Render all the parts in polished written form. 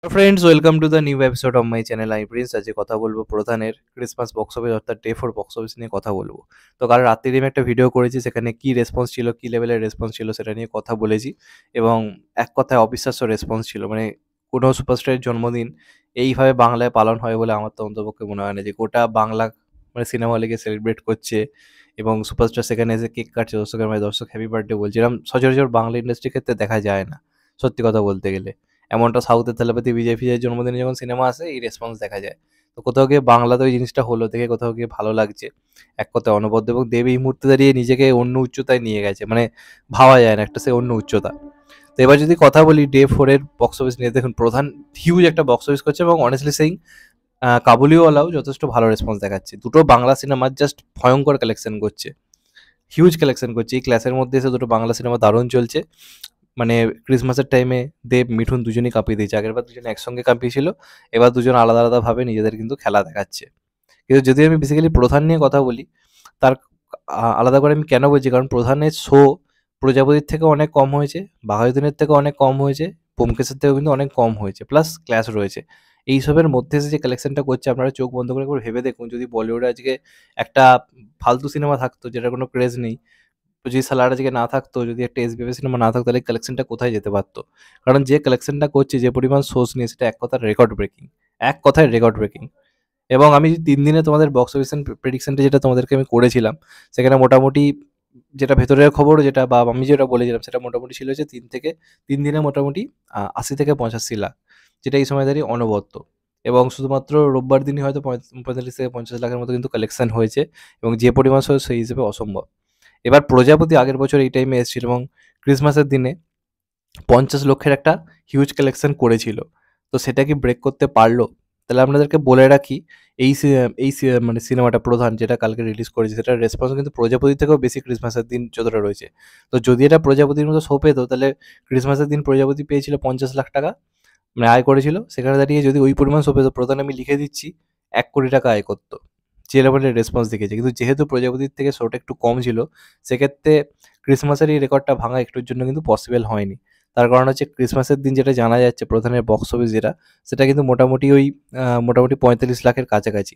তো friends, welcome to the new episode of my channel I Prince. আজকে কথা বলবো প্রধানের ক্রিসমাস বক্স অফিস অর্থাৎ ডে ফোর বক্স অফিস নিয়ে কথা বলবো। তো কাল রাত্রিরে আমি একটা ভিডিও করেছি, সেখানে কি রেসপন্স ছিল, কি লেভেলের রেসপন্স ছিল সেটা নিয়ে কথা বলেছি। এবং এক কথায় অবিশ্বাস্য রেসপন্স ছিল। মানে কোনো সুপারস্টারের জন্মদিন এইভাবে বাংলায় পালন হয় বলে আমার তো অন্তপক্ষে মনে হয় না, যে গোটা বাংলা মানে সিনেমা হলে সেলিব্রেট করছে এবং সুপারস্টার সেখানে এসে কেক কাটছে দর্শকের মাঝে, দর্শক হ্যাপি বার্থডে বলছে। এরকম সচরাচর বাংলা ইন্ডাস্ট্রির ক্ষেত্রে দেখা যায় না, সত্যি কথা বলতে গেলে। এমনটা সাউথের তেলাপতি বিজয় ফিজয়ের জন্মদিনে যখন সিনেমা আসে এই রেসপন্স দেখা যায়। তো কোথাও গিয়ে বাংলাতে ওই জিনিসটা হলো দেখে কোথাও গিয়ে ভালো লাগছে। এক কথায় অনবদ্য, এবং দেব এই মুহূর্তে দাঁড়িয়ে নিজেকে অন্য উচ্চতায় নিয়ে গেছে, মানে ভাবা যায় না, একটা সে অন্য উচ্চতা। তো এবার যদি কথা বলি ডে ফোর এর বক্স অফিস নিয়ে, দেখুন প্রধান হিউজ একটা বক্স অফিস করছে, এবং অনেস্টলি সেইং কাবুলিওয়ালাও যথেষ্ট ভালো রেসপন্স দেখাচ্ছে। দুটো বাংলা সিনেমার জাস্ট ভয়ঙ্কর কালেকশন করছে, হিউজ কালেকশন করছে। এই ক্লাসের মধ্যে এসে দুটো বাংলা সিনেমা দারুণ চলছে। মানে ক্রিসমাসের টাইমে দেব মিঠুন দুজনেই কাঁপিয়ে দিয়েছে। আগেরবার দুজনে একসঙ্গে কাঁপিয়েছিল, এবার দুজন আলাদা আলাদাভাবে নিজেদের কিন্তু খেলা দেখাচ্ছে। কিন্তু যদি আমি বেসিক্যালি প্রধান নিয়ে কথা বলি, তার আলাদা করে আমি কেন বলছি, কারণ প্রধানের শো প্রজাপতির থেকে অনেক কম হয়েছে, বাঘাযতীনের থেকে অনেক কম হয়েছে, ব্যোমকেশের থেকেও কিন্তু অনেক কম হয়েছে, প্লাস ক্লাস রয়েছে। এইসবের মধ্যে এসে যে কালেকশনটা করছে, আপনারা চোখ বন্ধ করে একবার ভেবে দেখুন, যদি বলিউডে আজকে একটা ফালতু সিনেমা থাকতো যেটার কোনো ক্রেজ নেই, যদি সালার আজকে না থাকতো, যদি একটা এসবিএফ সিনেমা না থাকতো, তাহলে কালেকশনটা কোথায় যেতে পারতো? কারণ যে কালেকশনটা করছে, যে পরিমাণ সোর্স নিয়ে, সেটা এক কথায় রেকর্ড ব্রেকিং, এক কথায় রেকর্ড ব্রেকিং। এবং আমি ৩ দিনে তোমাদের বক্স অফিস প্রেডিকশনটা যেটা তোমাদেরকে আমি করেছিলাম, সেখানে মোটামুটি যেটা ভেতরের খবর, যেটা বা আমি যেটা বলেছিলাম, সেটা মোটামুটি ছিল যে ৩ দিনে মোটামুটি ৮০ থেকে ৮৫ লাখ, যেটা এই সময় দাঁড়িয়ে অনবদ্য। এবং শুধুমাত্র রোববার দিনই হয়তো ৪৫ থেকে ৫০ লাখের মতো কিন্তু কালেকশন হয়েছে, এবং যে পরিমাণ সোর্স সেই হিসেবে অসম্ভব। এবার প্রজাপতি আগের বছর এই টাইমে এসেছিল এবং ক্রিসমাসের দিনে ৫০ লক্ষের একটা হিউজ কালেকশন করেছিল। তো সেটা কি ব্রেক করতে পারলো? তাহলে আপনাদেরকে বলে রাখি, মানে সিনেমাটা প্রধান যেটা কালকে রিলিজ করেছে, সেটার রেসপন্স কিন্তু প্রজাপতির থেকেও বেশি ক্রিসমাসের দিন যতটা রয়েছে। তো যদি এটা প্রজাপতির মতো শো পেতো, তাহলে ক্রিসমাসের দিন প্রজাপতি পেয়েছিল ৫০ লাখ টাকা, মানে আয় করেছিল। সেখানে দাঁড়িয়ে যদি ওই পরিমাণ শো পেতো, প্রধান আমি লিখে দিচ্ছি ১ কোটি টাকা আয় করতো, যে লেভেলের রেসপন্স দেখেছে। কিন্তু যেহেতু প্রজাপতির থেকে শোটা একটু কম ছিল, সেক্ষেত্রে ক্রিসমাসের এই রেকর্ডটা ভাঙা একটুর জন্য কিন্তু পসিবল হয়নি। তার কারণ হচ্ছে ক্রিসমাসের দিন যেটা জানা যাচ্ছে প্রধানের বক্স অফিস যেটা, সেটা কিন্তু মোটামুটি ওই মোটামুটি ৪৫ লাখের কাছাকাছি।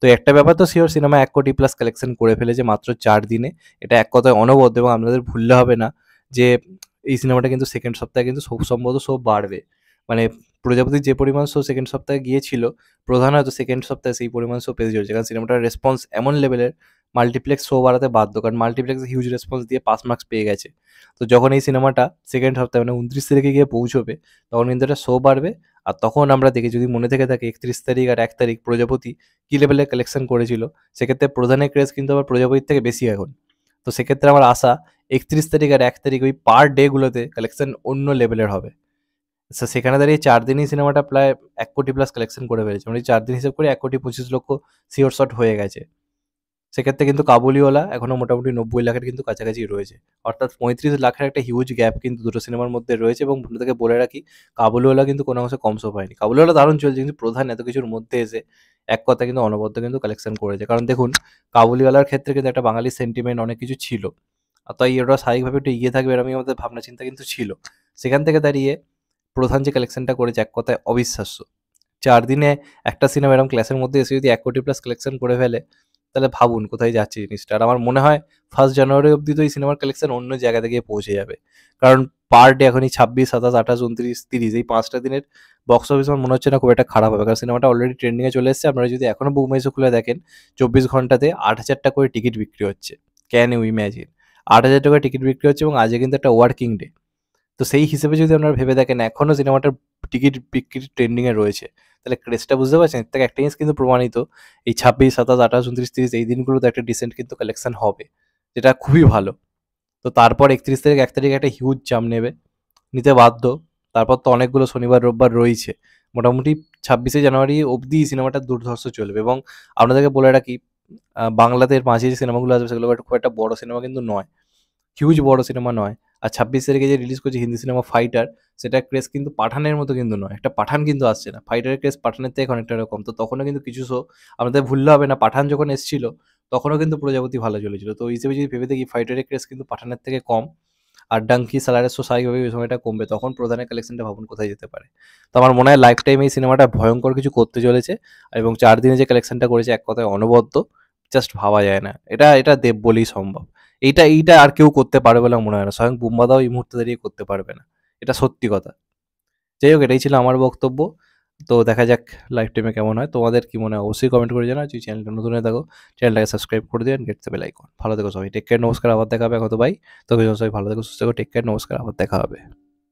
তো একটা ব্যাপার তো শিওর, সিনেমা ১ কোটি প্লাস কালেকশন করে ফেলেছে মাত্র ৪ দিনে। এটা এক কথায় অনবদ্য, এবং আপনাদের ভুললে হবে না যে এই সিনেমাটা কিন্তু সেকেন্ড সপ্তাহে কিন্তু খুব সম্ভবত শো বাড়বে। মানে প্রজাপতির যে পরিমাণ শো সেকেন্ড সপ্তাহে গিয়েছিল, প্রধান হয়তো সেকেন্ড সপ্তাহে সেই পরিমাণ শো পেতে চলেছে, কারণ সিনেমাটার রেসপন্স এমন লেভেলের, মাল্টিপ্লেক্স শো বাড়াতে বাধ্য, কারণ মাল্টিপ্লেক্স হিউজ রেসপন্স দিয়ে পাস মার্কস পেয়ে গেছে। তো যখন এই সিনেমাটা সেকেন্ড সপ্তাহে মানে ২৯ তারিখে গিয়ে পৌঁছবে, তখন কিন্তু একটা শো বাড়বে। আর তখন আমরা দেখি, যদি মনে থেকে থাকে ৩১ তারিখ আর ১ তারিখ প্রজাপতি কী লেভেলের কালেকশন করেছিল, সেক্ষেত্রে প্রধানের ক্রেজ কিন্তু আবার প্রজাপতির থেকে বেশি এখন। তো সেক্ষেত্রে আমার আশা ৩১ তারিখ আর ১ তারিখ ওই পার ডে গুলোতে কালেকশন অন্য লেভেলের হবে। সেখানে দাঁড়িয়ে ৪ দিনই সিনেমাটা প্রায় ১ কোটি প্লাস কালেকশন করে ফেলেছে। মানে ৪ দিন হিসেব করে ১,২৫,০০,০০০ সিওর শট হয়ে গেছে। সেক্ষেত্রে কিন্তু কাবুলিওয়ালা এখনো মোটামুটি ৯০ লাখের কিন্তু কাছাকাছি রয়েছে। অর্থাৎ ৩৫ লাখের একটা হিউজ গ্যাপ কিন্তু দুটো সিনেমার মধ্যে রয়েছে, এবং আপনাদেরকে বলে রাখি, কাবুলিওয়ালা কিন্তু কোনো অংশে কম শো পায়নি। কাবুলিওয়ালা দারুণ চলছে, কিন্তু প্রধান এত কিছুর মধ্যে এসে এক কথায় কিন্তু অনবদ্য কিন্তু কালেকশন করেছে। কারণ দেখুন, কাবুলিওয়ালার ক্ষেত্রে কিন্তু একটা বাঙালির সেন্টিমেন্ট অনেক কিছু ছিল। আর তাই ওরা স্বাভাবিকভাবে একটু এগিয়ে থাকবে এরকমই আমাদের ভাবনা চিন্তা কিন্তু ছিল। সেখান থেকে দাঁড়িয়ে প্রধান যে কালেকশনটা করেছে, এক কথায় অবিশ্বাস্য। ৪ দিনে একটা সিনেমা এরকম ক্লাসের মধ্যে এসে যদি ১ কোটি প্লাস কালেকশন করে ফেলে, তাহলে ভাবুন কোথায় যাচ্ছে জিনিসটা। আর আমার মনে হয় 1 জানুয়ারি অবধি তো এই সিনেমার কালেকশন অন্য জায়গাতে গিয়ে পৌঁছে যাবে। কারণ পার ডে এখন এই ২৬, ২৭, ২৮, ২৯, ৩০ এই ৫ টা দিনের বক্স অফিস আমার মনে হচ্ছে না খুব একটা খারাপ হবে। কারণ সিনেমাটা অলরেডি ট্রেন্ডিং এ চলে এসেছে। আপনারা যদি এখনো বুক মাই শো খুলে দেখেন, ২৪ ঘন্টাতে ৮,০০০ টাকা করে টিকিট বিক্রি হচ্ছে। Can you imagine? ৮,০০০ টাকায় টিকিট বিক্রি হচ্ছে, এবং আজকে কিন্তু একটা ওয়ার্কিং ডে। তো সেই হিসেবে যদি আপনারা ভেবে দেখেন, এখনো সিনেমাটার টিকিট বিক্রি ট্রেন্ডিং এ রয়েছে, তাহলে ক্রেজটা বুঝতে পারছেন? এর থেকে একটা জিনিস কিন্তু প্রমাণিত, এই ২৬, ২৭, ২৮, ২৯, ৩০ এই দিনগুলোতে একটা ডিসেন্ট কিন্তু কালেকশন হবে, যেটা খুবই ভালো। তো তারপর ৩১ তারিখ, ১ তারিখ একটা হিউজ জাম্প নেবে, নিতে বাধ্য। তারপর তো অনেকগুলো শনিবার, রোববার রয়েছে। মোটামুটি ২৬শে জানুয়ারি অবধি সিনেমাটা দুর্ধর্ষ চলবে। এবং আপনাদেরকে বলে রাখি, বাংলাতে এর মাঝে যে সিনেমাগুলো আসবে, সেগুলো খুব একটা বড় সিনেমা কিন্তু নয়। হিউজ বড় সিনেমা নয়। আর ২৬ তারিখে যে রিলিজ করছে হিন্দি সিনেমা ফাইটার, সেটার ক্রেজ কিন্তু পাঠানের মতো কিন্তু নয়। একটা পাঠান কিন্তু আসছে না। ফাইটারের ক্রেজ পাঠানের থেকে অনেকটা এরকম। তো তখনও কিন্তু কিছু শো আমাদের ভুললে হবে না, পাঠান যখন এসেছিল, তখনও কিন্তু প্রজাপতি ভালো চলেছিল। তো ওই হিসেবে যদি ভেবে দেখি, ফাইটারের ক্রেজ কিন্তু পাঠানের থেকে কম। আর ডাঙ্কি সালারেসও স্বাভাবিকভাবেই ওই সময়টা কমবে, তখন প্রধানের কালেকশনটা ভাবুন কোথায় যেতে পারে। তো আমার মনে হয় লাইফ টাইম এই সিনেমাটা ভয়ঙ্কর কিছু করতে চলেছে, এবং 4 দিনে যে কালেকশনটা করেছে এক কথায় অনবদ্য, জাস্ট ভাবা যায় না। এটা দেব বলেই সম্ভব। এইটা আর কেউ করতে পারবে বলে আমার মনে হয় না। স্বয়ং বুম্বাদাও এই মুহূর্তে দাঁড়িয়ে করতে পারবে না। এটা সত্যি কথা। যাই হোক, এটাই ছিল আমার বক্তব্য। তো দেখা যাক লাইফ টাইমে কেমন হয়। তোমাদের কি মনে হয় অবশ্যই কমেন্ট করে জানাও। যদি চ্যানেলটা নতুন হয়ে থাকো, চ্যানেলটাকে সাবস্ক্রাইব করে দিবেন, গেট দ্য বেল আইকন। ভালো থেকো সবাই, টেক কেয়ার, নমস্কার, আবার দেখা হবে। এখন তো বাই। তো সবাই ভালো থেকো, সুস্থ থেকো, টেক কেয়ার, নমস্কার, আবার দেখা হবে।